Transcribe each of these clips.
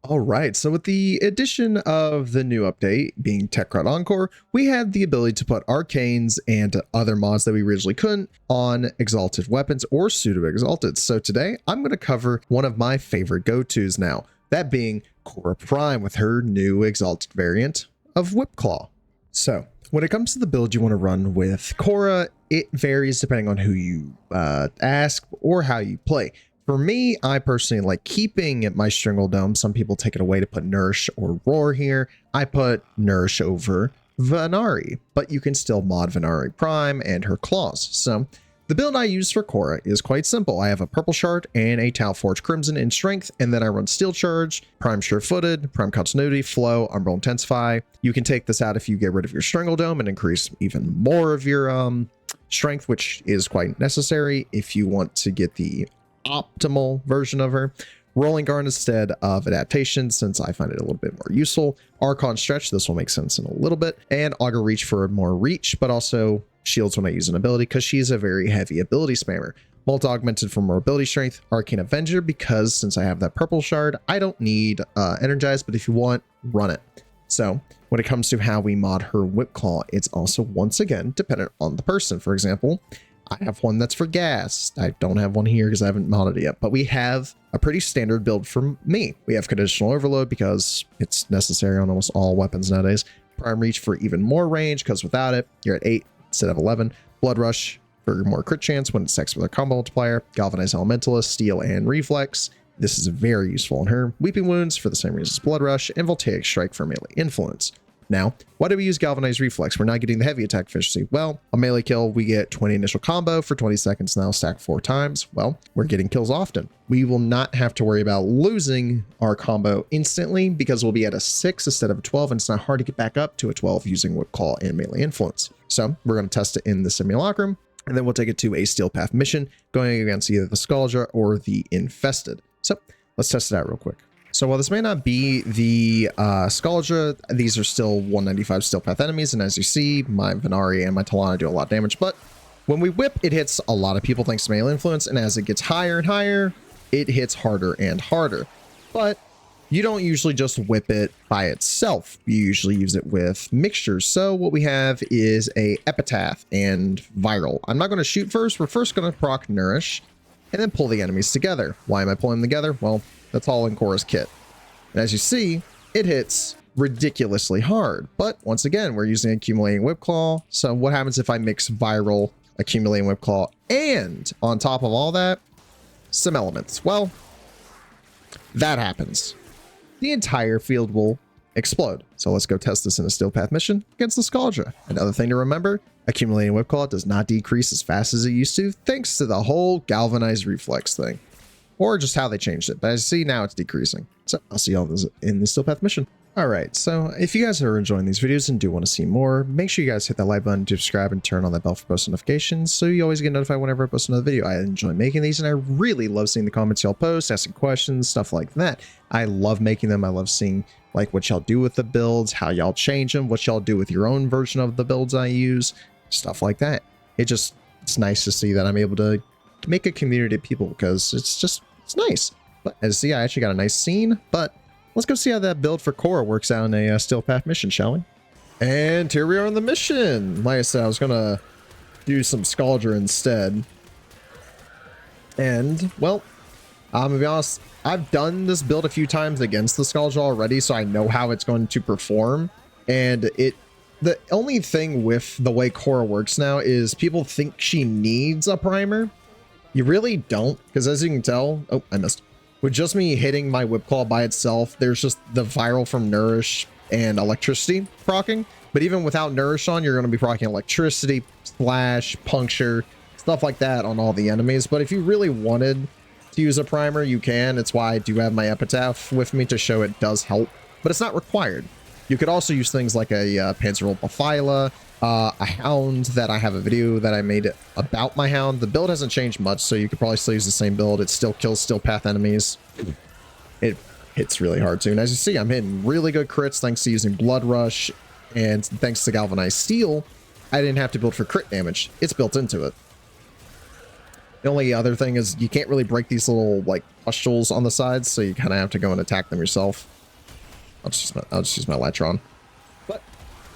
All right, so with the addition of the new update being TennoCreate Encore, we had the ability to put arcanes and other mods that we originally couldn't on exalted weapons or pseudo exalted. So today I'm going to cover one of my favorite go-tos now, that being Khora Prime with her new exalted variant of Whipclaw. So when it comes to the build you want to run with Khora, it varies depending on who you ask or how you play. For me, I personally like keeping my Stringle Dome. Some people take it away to put Nourish or Roar here. I put Nourish over Venari, but you can still mod Venari Prime and her claws. So the build I use for Khora is quite simple. I have a Purple Shard and a Talforge Crimson in Strength, and then I run Steel Charge, Prime Sure-Footed, Prime Continuity, Flow, Umbral Intensify. You can take this out if you get rid of your Stringle Dome and increase even more of your strength, which is quite necessary if you want to get the optimal version of her. Rolling Guard instead of Adaptation, since I find it a little bit more useful. Archon Stretch, this will make sense in a little bit. And Augur Reach for more reach, but also shields when I use an ability, because she's a very heavy ability spammer. Multi Augmented for more ability strength. Arcane Avenger, because since I have that Purple Shard, I don't need Energized, but if you want, run it. So when it comes to how we mod her Whipclaw, it's also once again dependent on the person. For example, I have one that's for gas. I don't have one here because I haven't modded it yet, but we have a pretty standard build for me. We have Conditional Overload because it's necessary on almost all weapons nowadays. Prime Reach for even more range, because without it, you're at 8 instead of 11. Blood Rush for more crit chance when it stacks with a combo multiplier. Galvanized Elementalist, Steel, and Reflex. This is very useful on her. Weeping Wounds for the same reason as Blood Rush, and Voltaic Strike for melee influence. Now, why do we use Galvanized Reflex? We're not getting the heavy attack efficiency. Well, a melee kill, we get 20 initial combo for 20 seconds now, stacked 4 times. Well, we're getting kills often. We will not have to worry about losing our combo instantly because we'll be at a 6 instead of a 12, and it's not hard to get back up to a 12 using Whipclaw and melee influence. So we're going to test it in the Simulacrum, and then we'll take it to a Steel Path mission, going against either the Skuldra or the Infested. So let's test it out real quick. So while this may not be the Skuldra, these are still 195 Steel Path enemies, and as you see, my Venari and my Talana do a lot of damage, but when we whip, it hits a lot of people thanks to melee influence, and as it gets higher and higher, it hits harder and harder. But you don't usually just whip it by itself. You usually use it with mixtures. So what we have is a Epitaph and Viral. I'm not going to shoot first. We're first going to proc Nourish and then pull the enemies together. Why am I pulling them together? Well, that's all in Khora's kit. And as you see, it hits ridiculously hard. But once again, we're using Accumulating Whipclaw. So what happens if I mix Viral, Accumulating Whipclaw, and on top of all that, some elements? Well, that happens. The entire field will explode. So let's go test this in a Steel Path mission against the Skuldra. Another thing to remember, Accumulating Whipclaw does not decrease as fast as it used to, thanks to the whole Galvanized Reflex thing. Or just how they changed it. But as you see, now it's decreasing. So I'll see y'all in the Steel Path mission. All right, so if you guys are enjoying these videos and do want to see more, make sure you guys hit that like button, subscribe, and turn on that bell for post notifications so you always get notified whenever I post another video. I enjoy making these, and I really love seeing the comments y'all post, asking questions, stuff like that. I love making them. I love seeing like what y'all do with the builds, how y'all change them, what y'all do with your own version of the builds I use, stuff like that. It's nice to see that I'm able to make a community of people, because it's nice. But as you see, I actually got a nice scene, but let's go see how that build for Khora works out in a Steel Path mission, shall we? And here we are on the mission. Like I said, I was gonna do some Skuldra instead. And, well, I'm gonna be honest, I've done this build a few times against the Skuldra already, so I know how it's going to perform. And the only thing with the way Khora works now is people think she needs a primer. You really don't, because as you can tell, oh, I missed. With just me hitting my Whipclaw by itself, there's just the Viral from Nourish and Electricity proccing. But even without Nourish on, you're going to be proccing Electricity, Splash, Puncture, stuff like that on all the enemies. But if you really wanted to use a primer, you can. It's why I do have my Epitaph with me to show it does help, but it's not required. You could also use things like a Panzer Phyla, a Hound that I have a video that I made about my Hound. The build hasn't changed much, so you could probably still use the same build. It still kills Steel Path enemies. It hits really hard too. And as you see, I'm hitting really good crits thanks to using Blood Rush, and thanks to Galvanized Steel, I didn't have to build for crit damage. It's built into it. The only other thing is you can't really break these little like pustules on the sides, so you kind of have to go and attack them yourself. I'll just use my Latron. But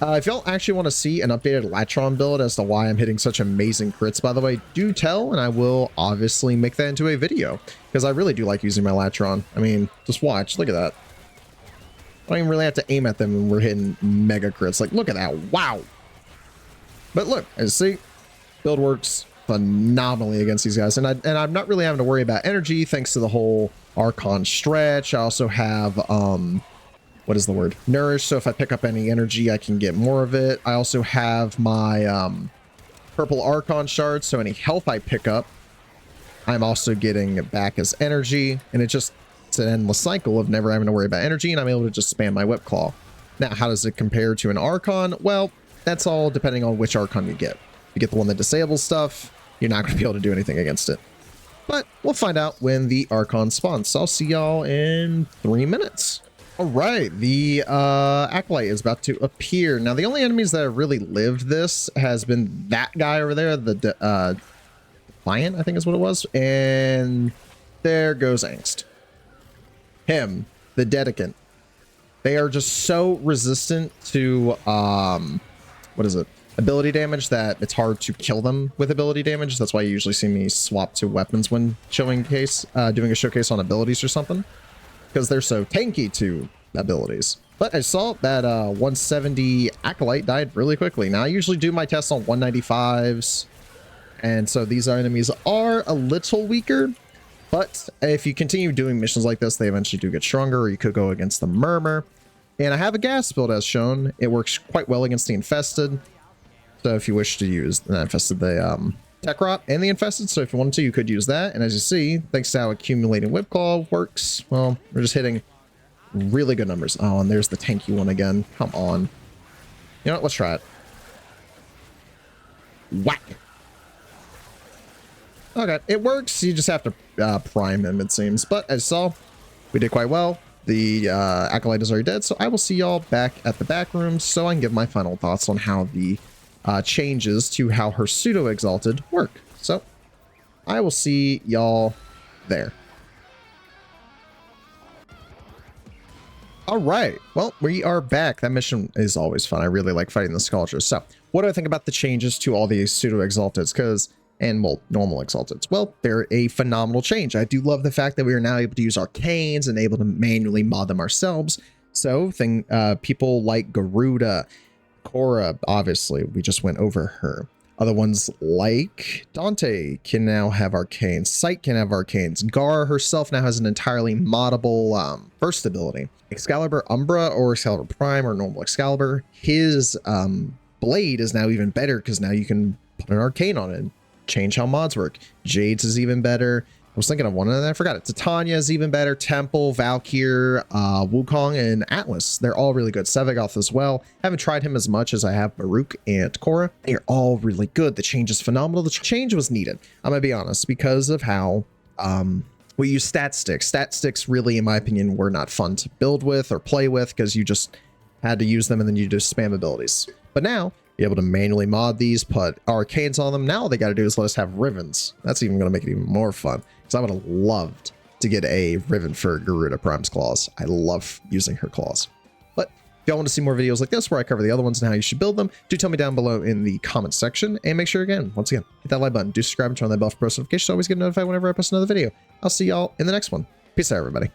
if y'all actually want to see an updated Latron build as to why I'm hitting such amazing crits, by the way, do tell, and I will obviously make that into a video, because I really do like using my Latron. I mean, just watch. Look at that. I don't even really have to aim at them when we're hitting mega crits. Like, look at that. Wow. But look, as you see, build works phenomenally against these guys. And I'm not really having to worry about energy thanks to the whole Archon stretch. I also have, what is the word? Nourish. So if I pick up any energy, I can get more of it. I also have my purple Archon shards. So any health I pick up, I'm also getting it back as energy. And it's an endless cycle of never having to worry about energy. And I'm able to just spam my Whipclaw. Now, how does it compare to an Archon? Well, that's all depending on which Archon you get. If you get the one that disables stuff, you're not going to be able to do anything against it. But we'll find out when the Archon spawns. So I'll see y'all in 3 minutes. All right, the Acolyte is about to appear. Now, the only enemies that have really lived this has been that guy over there, the Defiant, I think is what it was. And there goes Angst. Him, the Dedicant. They are just so resistant to, what is it? Ability damage that it's hard to kill them with ability damage. That's why you usually see me swap to weapons when doing a showcase on abilities or something, because they're so tanky to abilities. But I saw that 170 Acolyte died really quickly. Now I usually do my tests on 195s, and so these enemies are a little weaker. But if you continue doing missions like this, they eventually do get stronger, or you could go against the Murmur. And I have a gas build as shown. It works quite well against the Infested. So if you wish to use the Infested, the Tekrot and the Infested. So if you wanted to, you could use that. And as you see, thanks to how accumulating Whipclaw works, well, we're just hitting really good numbers. Oh, and there's the tanky one again. Come on. You know what? Let's try it. Whack. Okay, it works. You just have to prime him, it seems. But as you saw, we did quite well. The Acolyte is already dead, so I will see y'all back at the back room so I can give my final thoughts on how the changes to how her pseudo Exalted work. So I will see y'all there. All right, well, we are back. That mission is always fun. I really like fighting the Scourgers. So what do I think about the changes to all these pseudo Exalteds? And well, normal Exalteds. Well, they're a phenomenal change. I do love the fact that we are now able to use arcanes and able to manually mod them ourselves. So people like Garuda, Khora, obviously, we just went over her. Other ones like Dante can now have arcanes. Sight can have arcanes. Gara herself now has an entirely moddable burst ability. Excalibur Umbra or Excalibur Prime or normal Excalibur, his blade is now even better because now you can put an arcane on it and change how mods work. Jade's is even better. I was thinking of one of them. I forgot it. Titania is even better. Temple, Valkyr, Wukong, and Atlas. They're all really good. Sevagoth as well. Haven't tried him as much as I have Baruch and Khora. They're all really good. The change is phenomenal. The change was needed. I'm going to be honest, because of how we use stat sticks. Stat sticks really, in my opinion, were not fun to build with or play with because you just had to use them and then you just spam abilities. But now, be able to manually mod these, put arcanes on them. Now all they got to do is let us have Rivens. That's even going to make it even more fun. Because I would have loved to get a Riven for Garuda Prime's claws. I love using her claws. But if y'all want to see more videos like this where I cover the other ones and how you should build them, do tell me down below in the comments section. And make sure, once again, hit that like button. Do subscribe and turn on that bell for post notifications so always get notified whenever I post another video. I'll see y'all in the next one. Peace out, everybody.